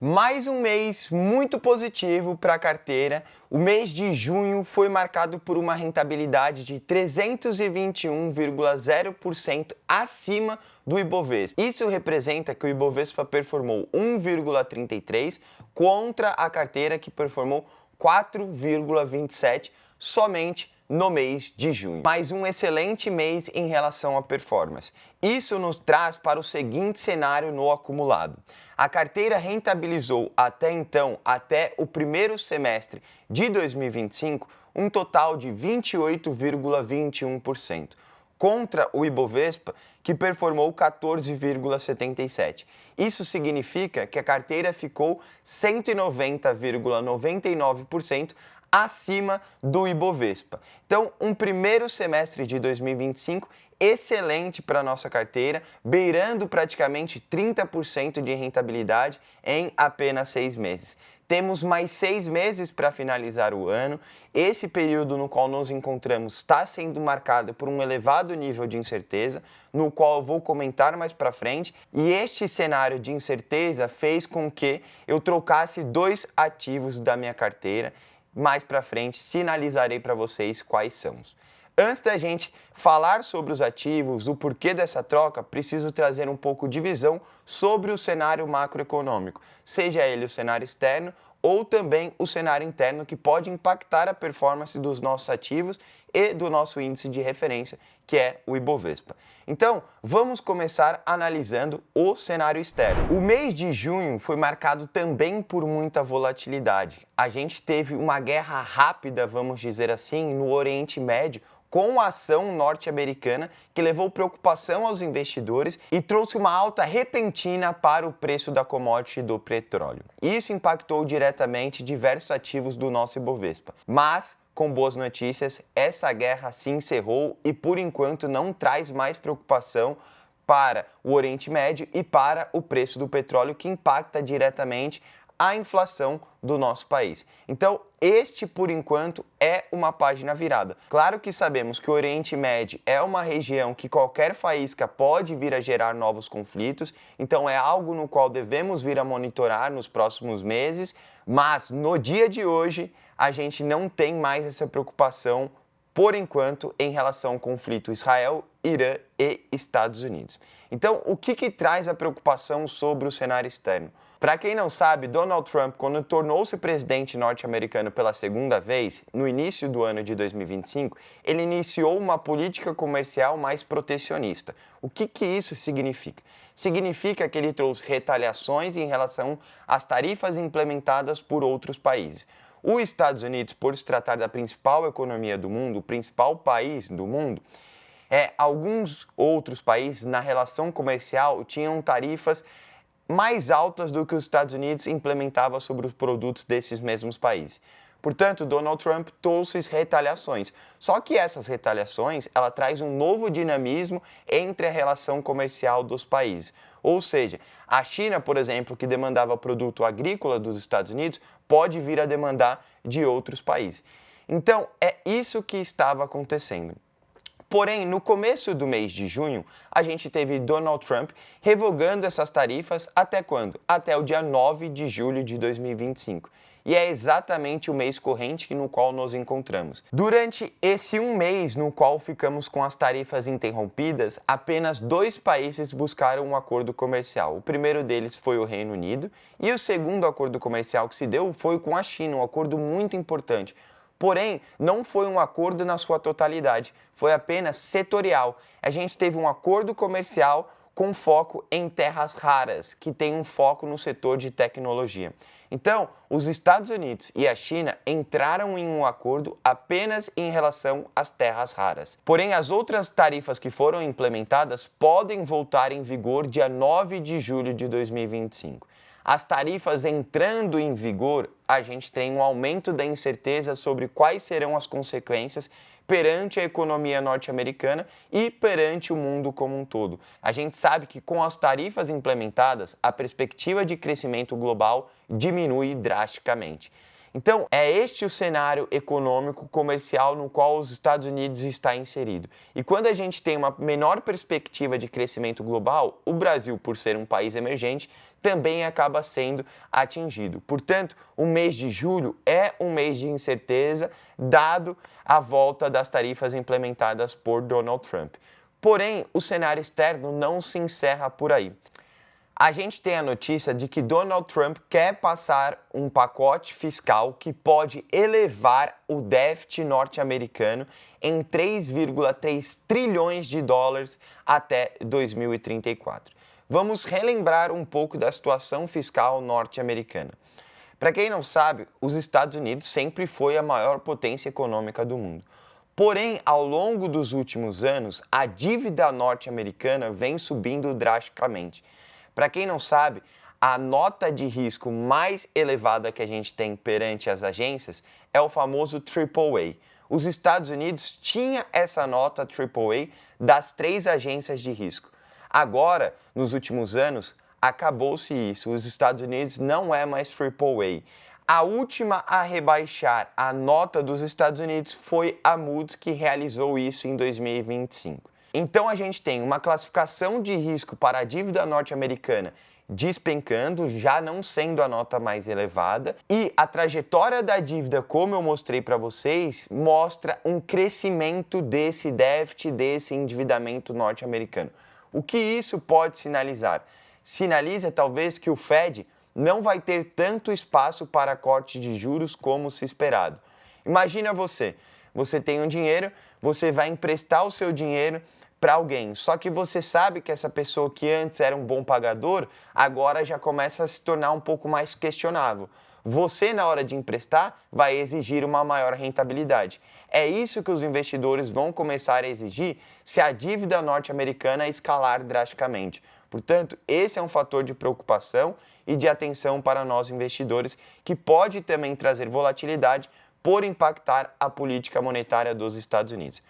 Mais um mês muito positivo para a carteira. O mês de junho foi marcado por uma rentabilidade de 321,0% acima do Ibovespa. Isso representa que o Ibovespa performou 1,33 contra a carteira que performou 4,27 somente no mês de junho. Mais um excelente mês em relação à performance. Isso nos traz para o seguinte cenário no acumulado. A carteira rentabilizou até então, até o primeiro semestre de 2025, um total de 28,21%, contra o Ibovespa, que performou 14,77%. Isso significa que a carteira ficou 190,99% acima do Ibovespa. Então, um primeiro semestre de 2025 excelente para a nossa carteira, beirando praticamente 30% de rentabilidade em apenas 6 meses. Temos mais 6 meses para finalizar o ano. Esse período no qual nos encontramos está sendo marcado por um elevado nível de incerteza, no qual eu vou comentar mais para frente. E este cenário de incerteza fez com que eu trocasse 2 ativos da minha carteira. Mais para frente, sinalizarei para vocês quais são. Antes da gente falar sobre os ativos, o porquê dessa troca, preciso trazer um pouco de visão sobre o cenário macroeconômico, seja ele o cenário externo ou também o cenário interno, que pode impactar a performance dos nossos ativos e do nosso índice de referência, que é o Ibovespa. Então, vamos começar analisando o cenário externo. O mês de junho foi marcado também por muita volatilidade. A gente teve uma guerra rápida, vamos dizer assim, no Oriente Médio, com a ação norte-americana que levou preocupação aos investidores e trouxe uma alta repentina para o preço da commodity do petróleo. Isso impactou diretamente diversos ativos do nosso Ibovespa. Mas, com boas notícias, essa guerra se encerrou e por enquanto não traz mais preocupação para o Oriente Médio e para o preço do petróleo, que impacta diretamente a inflação do nosso país. Então, este, por enquanto, é uma página virada. Claro que sabemos que o Oriente Médio é uma região que qualquer faísca pode vir a gerar novos conflitos, então é algo no qual devemos vir a monitorar nos próximos meses, mas no dia de hoje a gente não tem mais essa preocupação, por enquanto, em relação ao conflito Israel, Irã e Estados Unidos. Então, o que traz a preocupação sobre o cenário externo? Para quem não sabe, Donald Trump, quando tornou-se presidente norte-americano pela segunda vez, no início do ano de 2025, ele iniciou uma política comercial mais protecionista. O que isso significa? Significa que ele trouxe retaliações em relação às tarifas implementadas por outros países. Os Estados Unidos, por se tratar da principal economia do mundo, o principal país do mundo, alguns outros países, na relação comercial, tinham tarifas mais altas do que os Estados Unidos implementavam sobre os produtos desses mesmos países. Portanto, Donald Trump trouxe retaliações. Só que essas retaliações, ela traz um novo dinamismo entre a relação comercial dos países. Ou seja, a China, por exemplo, que demandava produto agrícola dos Estados Unidos, pode vir a demandar de outros países. Então, é isso que estava acontecendo. Porém, no começo do mês de junho, a gente teve Donald Trump revogando essas tarifas até quando? Até o dia 9 de julho de 2025. E é exatamente o mês corrente no qual nos encontramos. Durante esse um mês no qual ficamos com as tarifas interrompidas, apenas 2 países buscaram um acordo comercial. O primeiro deles foi o Reino Unido e o segundo acordo comercial que se deu foi com a China, um acordo muito importante. Porém, não foi um acordo na sua totalidade, foi apenas setorial. A gente teve um acordo comercial com foco em terras raras, que tem um foco no setor de tecnologia. Então, os Estados Unidos e a China entraram em um acordo apenas em relação às terras raras. Porém, as outras tarifas que foram implementadas podem voltar em vigor dia 9 de julho de 2025. As tarifas entrando em vigor, a gente tem um aumento da incerteza sobre quais serão as consequências perante a economia norte-americana e perante o mundo como um todo. A gente sabe que com as tarifas implementadas, a perspectiva de crescimento global diminui drasticamente. Então, é este o cenário econômico comercial no qual os Estados Unidos está inserido. E quando a gente tem uma menor perspectiva de crescimento global, o Brasil, por ser um país emergente, também acaba sendo atingido. Portanto, o mês de julho é um mês de incerteza, dado a volta das tarifas implementadas por Donald Trump. Porém, o cenário externo não se encerra por aí. A gente tem a notícia de que Donald Trump quer passar um pacote fiscal que pode elevar o déficit norte-americano em 3,3 trilhões de dólares até 2034. Vamos relembrar um pouco da situação fiscal norte-americana. Para quem não sabe, os Estados Unidos sempre foi a maior potência econômica do mundo. Porém, ao longo dos últimos anos, a dívida norte-americana vem subindo drasticamente. Para quem não sabe, a nota de risco mais elevada que a gente tem perante as agências é o famoso AAA. Os Estados Unidos tinham essa nota AAA das 3 agências de risco. Agora, nos últimos anos, acabou-se isso. Os Estados Unidos não é mais AAA. A última a rebaixar a nota dos Estados Unidos foi a Moody's, que realizou isso em 2025. Então a gente tem uma classificação de risco para a dívida norte-americana despencando, já não sendo a nota mais elevada, e a trajetória da dívida, como eu mostrei para vocês, mostra um crescimento desse déficit, desse endividamento norte-americano. O que isso pode sinalizar? Sinaliza talvez que o Fed não vai ter tanto espaço para corte de juros como se esperado. Imagina você tem um dinheiro, você vai emprestar o seu dinheiro para alguém, só que você sabe que essa pessoa que antes era um bom pagador, agora já começa a se tornar um pouco mais questionável. Você, na hora de emprestar, vai exigir uma maior rentabilidade. É isso que os investidores vão começar a exigir se a dívida norte-americana escalar drasticamente. Portanto, esse é um fator de preocupação e de atenção para nós investidores, que pode também trazer volatilidade por impactar a política monetária dos Estados Unidos.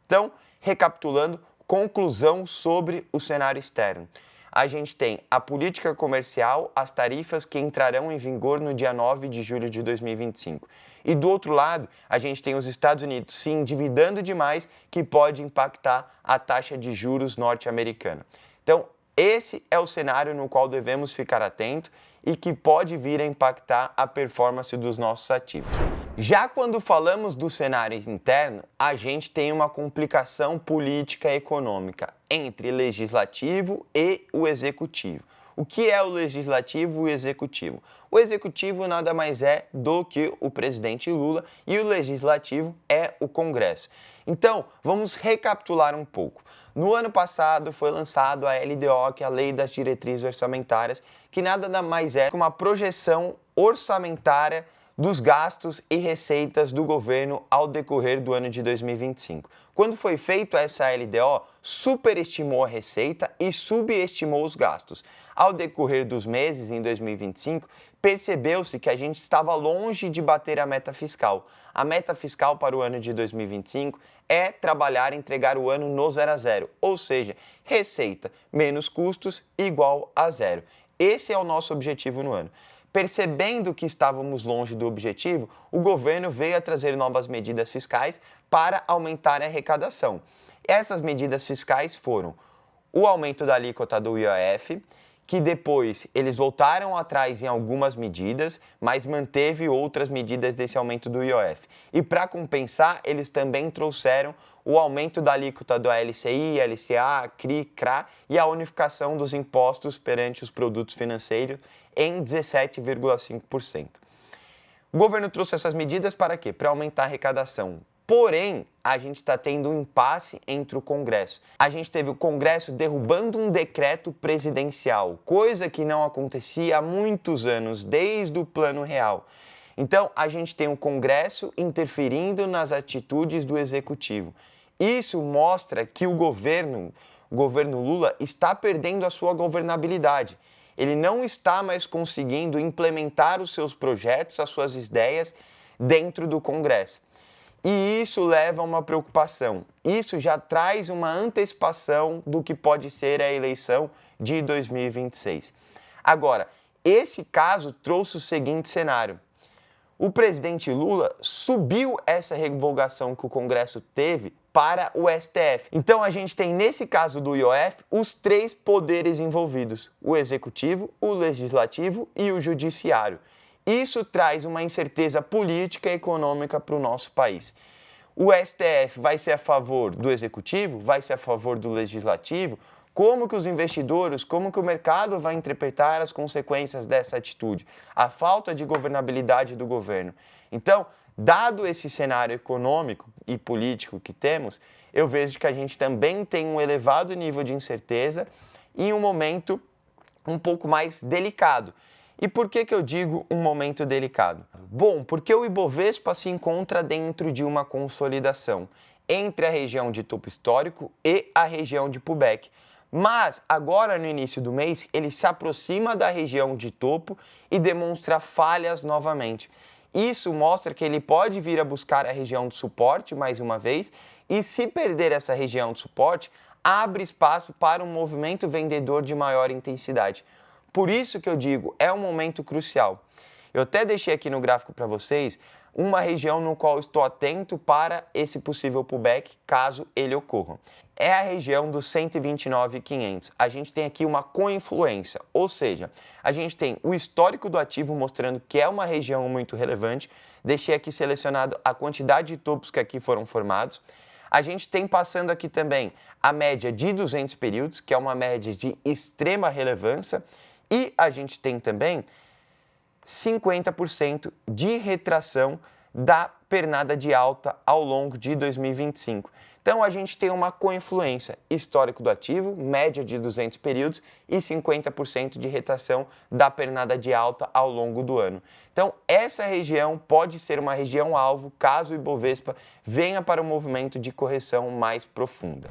Então, recapitulando, conclusão sobre o cenário externo. A gente tem a política comercial, as tarifas que entrarão em vigor no dia 9 de julho de 2025. E do outro lado, a gente tem os Estados Unidos se endividando demais, que pode impactar a taxa de juros norte-americana. Então, esse é o cenário no qual devemos ficar atentos e que pode vir a impactar a performance dos nossos ativos. Já quando falamos do cenário interno, a gente tem uma complicação política e econômica entre legislativo e o executivo. O que é o legislativo e o executivo? O executivo nada mais é do que o presidente Lula e o legislativo é o Congresso. Então, vamos recapitular um pouco. No ano passado foi lançado a LDO, que é a Lei das Diretrizes Orçamentárias, que nada mais é que uma projeção orçamentária dos gastos e receitas do governo ao decorrer do ano de 2025. Quando foi feita essa LDO, superestimou a receita e subestimou os gastos. Ao decorrer dos meses, em 2025, percebeu-se que a gente estava longe de bater a meta fiscal. A meta fiscal para o ano de 2025 é trabalhar e entregar o ano no 0 a 0, ou seja, receita menos custos igual a 0. Esse é o nosso objetivo no ano. Percebendo que estávamos longe do objetivo, o governo veio a trazer novas medidas fiscais para aumentar a arrecadação. Essas medidas fiscais foram o aumento da alíquota do IOF, que depois eles voltaram atrás em algumas medidas, mas manteve outras medidas desse aumento do IOF. E para compensar, eles também trouxeram o aumento da alíquota do LCI, LCA, CRI, CRA e a unificação dos impostos perante os produtos financeiros em 17,5%. O governo trouxe essas medidas para quê? Para aumentar a arrecadação. Porém, a gente está tendo um impasse entre o Congresso. A gente teve o Congresso derrubando um decreto presidencial, coisa que não acontecia há muitos anos, desde o Plano Real. Então, a gente tem o Congresso interferindo nas atitudes do Executivo. Isso mostra que o governo Lula está perdendo a sua governabilidade. Ele não está mais conseguindo implementar os seus projetos, as suas ideias dentro do Congresso. E isso leva a uma preocupação. Isso já traz uma antecipação do que pode ser a eleição de 2026. Agora, esse caso trouxe o seguinte cenário. o presidente Lula subiu essa revogação que o Congresso teve para o STF. Então a gente tem, nesse caso do IOF, os três poderes envolvidos: o executivo, o legislativo e o judiciário. Isso traz uma incerteza política e econômica para o nosso país. O STF vai ser a favor do executivo? Vai ser a favor do legislativo? Como que os investidores, como que o mercado vai interpretar as consequências dessa atitude? A falta de governabilidade do governo. Então, dado esse cenário econômico e político que temos, eu vejo que a gente também tem um elevado nível de incerteza e um momento um pouco mais delicado. E por que eu digo um momento delicado? Bom, porque o Ibovespa se encontra dentro de uma consolidação entre a região de topo histórico e a região de pullback. Mas agora, no início do mês, ele se aproxima da região de topo e demonstra falhas novamente. Isso mostra que ele pode vir a buscar a região de suporte mais uma vez, e se perder essa região de suporte, abre espaço para um movimento vendedor de maior intensidade. Por isso que eu digo, é um momento crucial. Eu até deixei aqui no gráfico para vocês uma região no qual estou atento para esse possível pullback, caso ele ocorra. É a região dos 129.500. A gente tem aqui uma coinfluência, ou seja, a gente tem o histórico do ativo mostrando que é uma região muito relevante. Deixei aqui selecionado a quantidade de topos que aqui foram formados. A gente tem passando aqui também a média de 200 períodos, que é uma média de extrema relevância. E a gente tem também 50% de retração da pernada de alta ao longo de 2025. Então, a gente tem uma coinfluência: histórico do ativo, média de 200 períodos e 50% de retração da pernada de alta ao longo do ano. Então, essa região pode ser uma região-alvo caso o Ibovespa venha para um movimento de correção mais profunda.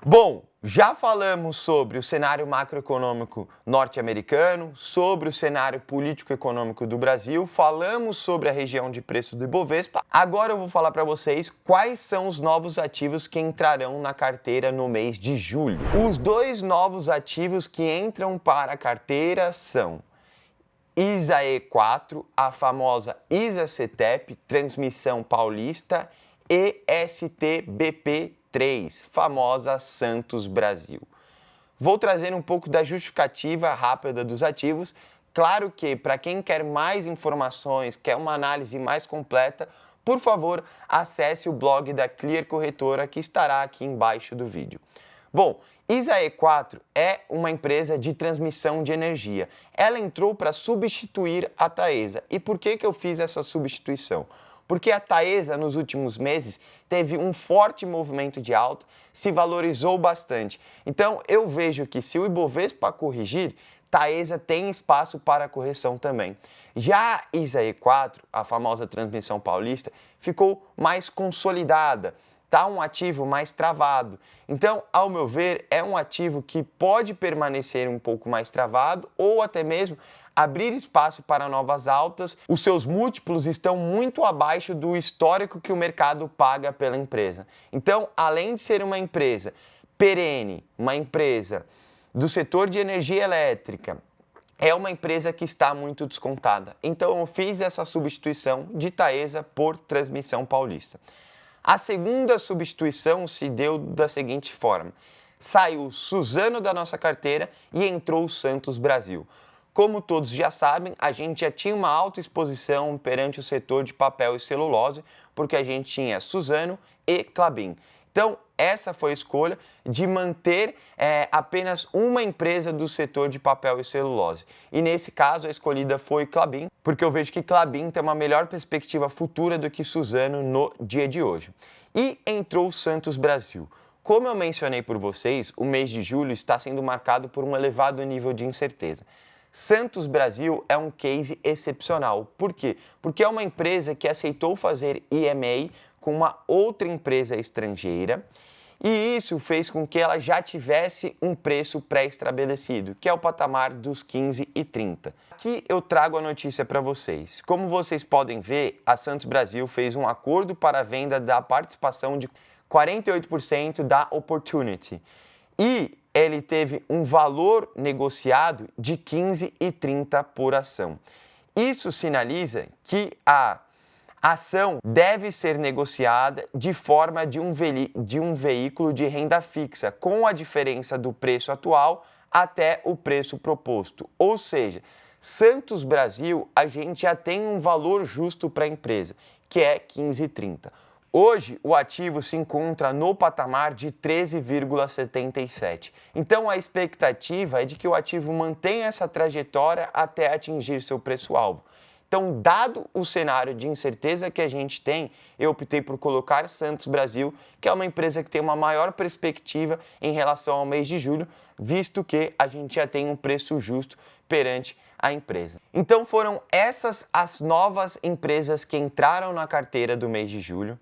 Bom, já falamos sobre o cenário macroeconômico norte-americano, sobre o cenário político-econômico do Brasil, falamos sobre a região de preço do Ibovespa. Agora eu vou falar para vocês quais são os novos ativos que entrarão na carteira no mês de julho. Os dois novos ativos que entram para a carteira são ISAE4, a famosa ISA-CTEP, Transmissão Paulista, e STBP3, famosa Santos Brasil. Vou trazer um pouco da justificativa rápida dos ativos. Claro que, para quem quer mais informações, quer uma análise mais completa, por favor, acesse o blog da Clear Corretora, que estará aqui embaixo do vídeo. Bom, ISAE4 é uma empresa de transmissão de energia. Ela entrou para substituir a Taesa. E por que eu fiz essa substituição? Porque a Taesa, nos últimos meses, teve um forte movimento de alta, se valorizou bastante. Então, eu vejo que se o Ibovespa corrigir, Taesa tem espaço para correção também. Já a ISAE4, a famosa Transmissão Paulista, ficou mais consolidada, está um ativo mais travado. Então, ao meu ver, é um ativo que pode permanecer um pouco mais travado ou até mesmo abrir espaço para novas altas. Os seus múltiplos estão muito abaixo do histórico que o mercado paga pela empresa. Então, além de ser uma empresa perene, uma empresa do setor de energia elétrica, é uma empresa que está muito descontada. Então, eu fiz essa substituição de Taesa por Transmissão Paulista. A segunda substituição se deu da seguinte forma: saiu Suzano da nossa carteira e entrou o Santos Brasil. Como todos já sabem, a gente já tinha uma alta exposição perante o setor de papel e celulose, porque a gente tinha Suzano e Klabin. Então, essa foi a escolha de manter apenas uma empresa do setor de papel e celulose. E nesse caso, a escolhida foi Klabin, porque eu vejo que Klabin tem uma melhor perspectiva futura do que Suzano no dia de hoje. E entrou o Santos Brasil. Como eu mencionei por vocês, o mês de julho está sendo marcado por um elevado nível de incerteza. Santos Brasil é um case excepcional. Por quê? Porque é uma empresa que aceitou fazer IMA com uma outra empresa estrangeira, e isso fez com que ela já tivesse um preço pré-estabelecido, que é o patamar dos 15,30. Aqui eu trago a notícia para vocês. Como vocês podem ver, a Santos Brasil fez um acordo para a venda da participação de 48% da Opportunity. E ele teve um valor negociado de 15,30 por ação. Isso sinaliza que a ação deve ser negociada de forma de um veículo de renda fixa, com a diferença do preço atual até o preço proposto. Ou seja, Santos Brasil, a gente já tem um valor justo para a empresa, que é 15,30. Hoje, o ativo se encontra no patamar de 13,77. Então, a expectativa é de que o ativo mantenha essa trajetória até atingir seu preço-alvo. Então, dado o cenário de incerteza que a gente tem, eu optei por colocar Santos Brasil, que é uma empresa que tem uma maior perspectiva em relação ao mês de julho, visto que a gente já tem um preço justo perante a empresa. Então, foram essas as novas empresas que entraram na carteira do mês de julho.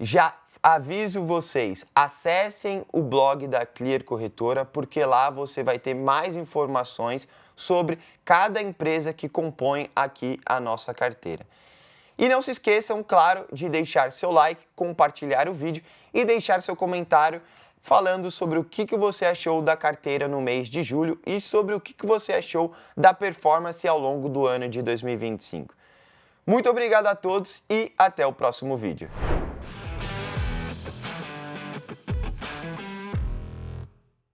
Já aviso vocês, acessem o blog da Clear Corretora, porque lá você vai ter mais informações sobre cada empresa que compõe aqui a nossa carteira. E não se esqueçam, claro, de deixar seu like, compartilhar o vídeo e deixar seu comentário falando sobre o que você achou da carteira no mês de julho e sobre o que você achou da performance ao longo do ano de 2025. Muito obrigado a todos e até o próximo vídeo.